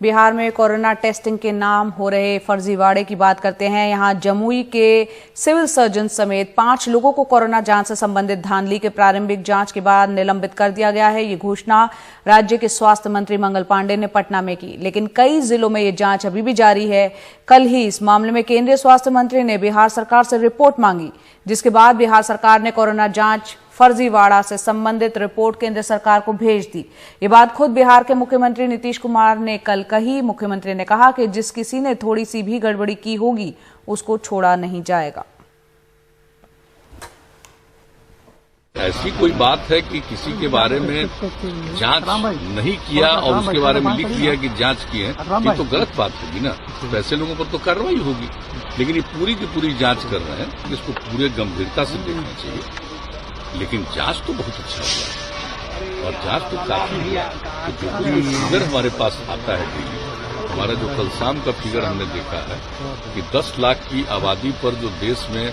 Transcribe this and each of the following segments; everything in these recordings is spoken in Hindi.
बिहार में कोरोना टेस्टिंग के नाम हो रहे फर्जीवाड़े की बात करते हैं। यहां जमुई के सिविल सर्जन समेत 5 लोगों को कोरोना जांच से संबंधित धांधली के प्रारंभिक जांच के बाद निलंबित कर दिया गया है। ये घोषणा राज्य के स्वास्थ्य मंत्री मंगल पांडे ने पटना में की, लेकिन कई जिलों में ये जांच अभी भी जारी है। कल ही इस मामले में केंद्रीय स्वास्थ्य मंत्री ने बिहार सरकार से रिपोर्ट मांगी, जिसके बाद बिहार सरकार ने कोरोना जांच फर्जीवाड़ा से संबंधित रिपोर्ट केंद्र सरकार को भेज दी। ये बात खुद बिहार के मुख्यमंत्री नीतीश कुमार ने कल कही। मुख्यमंत्री ने कहा कि जिस किसी ने थोड़ी सी भी गड़बड़ी की होगी उसको छोड़ा नहीं जाएगा। ऐसी कोकोई बात है कि किसी के बारे में जांच नहीं किया और उसके बारे में लिख दिया कि जांच की है, ये तो गलत बात होगी ना। तो ऐसे लोगों पर तो कार्रवाई होगी, लेकिन ये पूरी की पूरी जांच कर रहे हैं, इसको पूरे गंभीरता से देखना चाहिए। लेकिन जांच तो बहुत अच्छा हुआ और जांच तो काफी हुआ। तो जो फिगर हमारे पास आता है डेली, हमारा जो कल शाम का फिगर हमने देखा है कि 10 लाख की आबादी पर जो देश में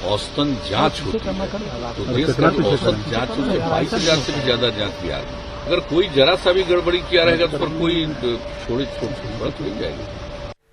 औसतन जांच होती है, तो देश का औसत जांच उससे 22,000 से भी ज्यादा जांच बिहार में। अगर कोई जरा सा भी गड़बड़ी किया रहेगा तो पर कोई छोटी बात हो जाएगी।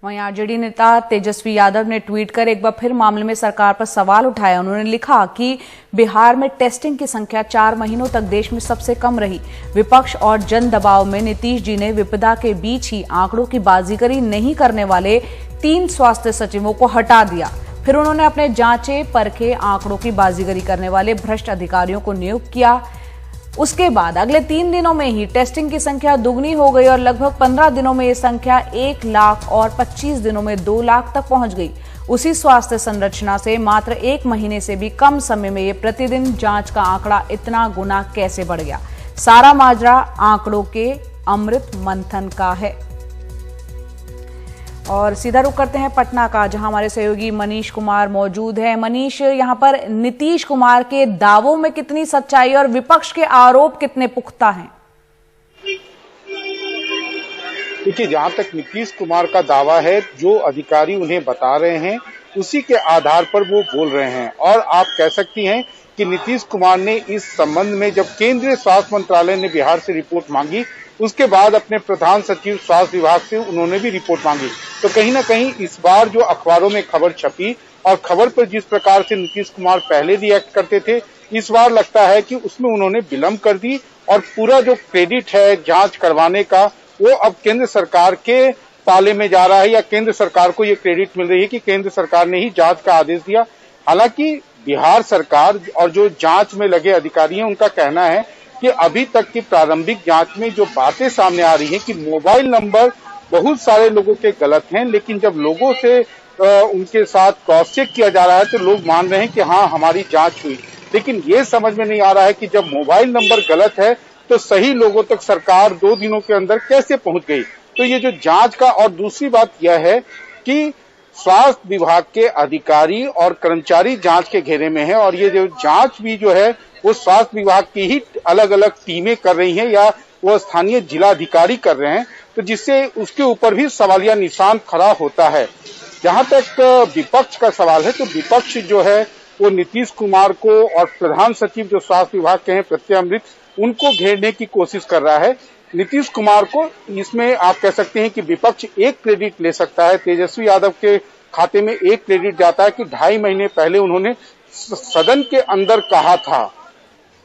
वहीं आरजेडी नेता तेजस्वी यादव ने ट्वीट कर एक बार फिर मामले में सरकार पर सवाल उठाया। उन्होंने लिखा कि बिहार में टेस्टिंग की संख्या 4 महीनों तक देश में सबसे कम रही। विपक्ष और जन दबाव में नीतीश जी ने विपदा के बीच ही आंकड़ों की बाजीगरी नहीं करने वाले 3 स्वास्थ्य सचिवों को हटा दिया। फिर उन्होंने अपने जांचे परखे आंकड़ों की बाजीगरी करने वाले भ्रष्ट अधिकारियों को नियुक्त किया। उसके बाद अगले 3 दिनों में ही टेस्टिंग की संख्या दुगनी हो गई और लगभग 15 दिनों में ये संख्या 1 लाख और 25 दिनों में 2 लाख तक पहुंच गई। उसी स्वास्थ्य संरचना से मात्र 1 महीने से भी कम समय में ये प्रतिदिन जांच का आंकड़ा इतना गुना कैसे बढ़ गया? सारा माजरा आंकड़ों के अमृत मंथन का है। और सीधा रुख करते हैं पटना का, जहां हमारे सहयोगी मनीष कुमार मौजूद है। मनीष, यहां पर नीतीश कुमार के दावों में कितनी सच्चाई और विपक्ष के आरोप कितने पुख्ता हैं? देखिए, जहां तक नीतीश कुमार का दावा है, जो अधिकारी उन्हें बता रहे हैं उसी के आधार पर वो बोल रहे हैं। और आप कह सकती हैं कि नीतीश कुमार ने इस संबंध में जब केंद्रीय स्वास्थ्य मंत्रालय ने बिहार से रिपोर्ट मांगी, उसके बाद अपने प्रधान सचिव स्वास्थ्य विभाग से उन्होंने भी रिपोर्ट मांगी। तो कहीं ना कहीं इस बार जो अखबारों में खबर छपी और खबर पर जिस प्रकार से नीतीश कुमार पहले रिएक्ट करते थे, इस बार लगता है कि उसमें उन्होंने विलंब कर दी और पूरा जो क्रेडिट है जांच करवाने का, वो अब केंद्र सरकार के पाले में जा रहा है, या केंद्र सरकार को ये क्रेडिट मिल रही है कि केंद्र सरकार ने ही जांच का आदेश दिया। हालांकि बिहार सरकार और जो जांच में लगे अधिकारी हैं, उनका कहना है कि अभी तक की प्रारंभिक जांच में जो बातें सामने आ रही हैं कि मोबाइल नंबर बहुत सारे लोगों के गलत हैं, लेकिन जब लोगों से उनके साथ क्रॉस चेक किया जा रहा है तो लोग मान रहे हैं कि हाँ, हमारी जांच हुई। लेकिन ये समझ में नहीं आ रहा है कि जब मोबाइल नंबर गलत है तो सही लोगों तक सरकार 2 दिनों के अंदर कैसे पहुंच गई। तो ये जो जांच का, और दूसरी बात यह है कि स्वास्थ्य विभाग के अधिकारी और कर्मचारी जांच के घेरे में है, और ये जो जांच भी जो है वो स्वास्थ्य विभाग की ही अलग अलग टीमें कर रही हैं या वो स्थानीय जिलाधिकारी कर रहे हैं, तो जिससे उसके ऊपर भी सवालिया निशान खड़ा होता है। जहां तक विपक्ष का सवाल है, तो विपक्ष जो है वो नीतीश कुमार को और प्रधान सचिव जो स्वास्थ्य विभाग के हैं प्रत्यय अमृत, उनको घेरने की कोशिश कर रहा है। नीतीश कुमार को इसमें आप कह सकते हैं कि विपक्ष एक क्रेडिट ले सकता है। तेजस्वी यादव के खाते में एक क्रेडिट जाता है कि 2.5 महीने पहले उन्होंने सदन के अंदर कहा था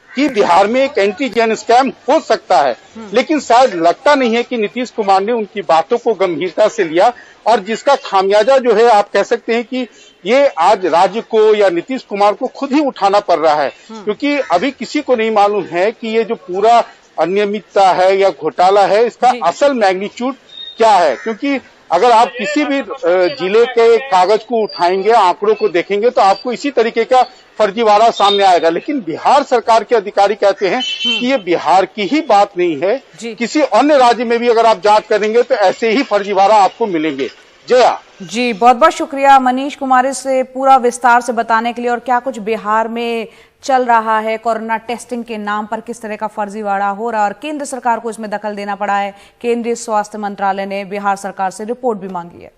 कि बिहार में एक एंटीजन स्कैम हो सकता है, लेकिन शायद लगता नहीं है कि नीतीश कुमार ने उनकी बातों को गंभीरता से लिया, और जिसका खामियाजा जो है आप कह सकते हैं कि ये आज राज्य को या नीतीश कुमार को खुद ही उठाना पड़ रहा है। क्योंकि अभी किसी को नहीं मालूम है कि ये जो पूरा अनियमितता है या घोटाला है, इसका असल मैग्नीट्यूड क्या है। क्योंकि अगर आप किसी भी जिले के कागज को उठाएंगे, आंकड़ों को देखेंगे, तो आपको इसी तरीके का फर्जीवाड़ा सामने आएगा। लेकिन बिहार सरकार के अधिकारी कहते हैं कि ये बिहार की ही बात नहीं है, किसी अन्य राज्य में भी अगर आप जांच करेंगे तो ऐसे ही फर्जीवाड़ा आपको मिलेंगे। जया जी, बहुत बहुत शुक्रिया मनीष कुमार से पूरा विस्तार से बताने के लिए। और क्या कुछ बिहार में चल रहा है, कोरोना टेस्टिंग के नाम पर किस तरह का फर्जीवाड़ा हो रहा है और केंद्र सरकार को इसमें दखल देना पड़ा है। केंद्रीय स्वास्थ्य मंत्रालय ने बिहार सरकार से रिपोर्ट भी मांगी है।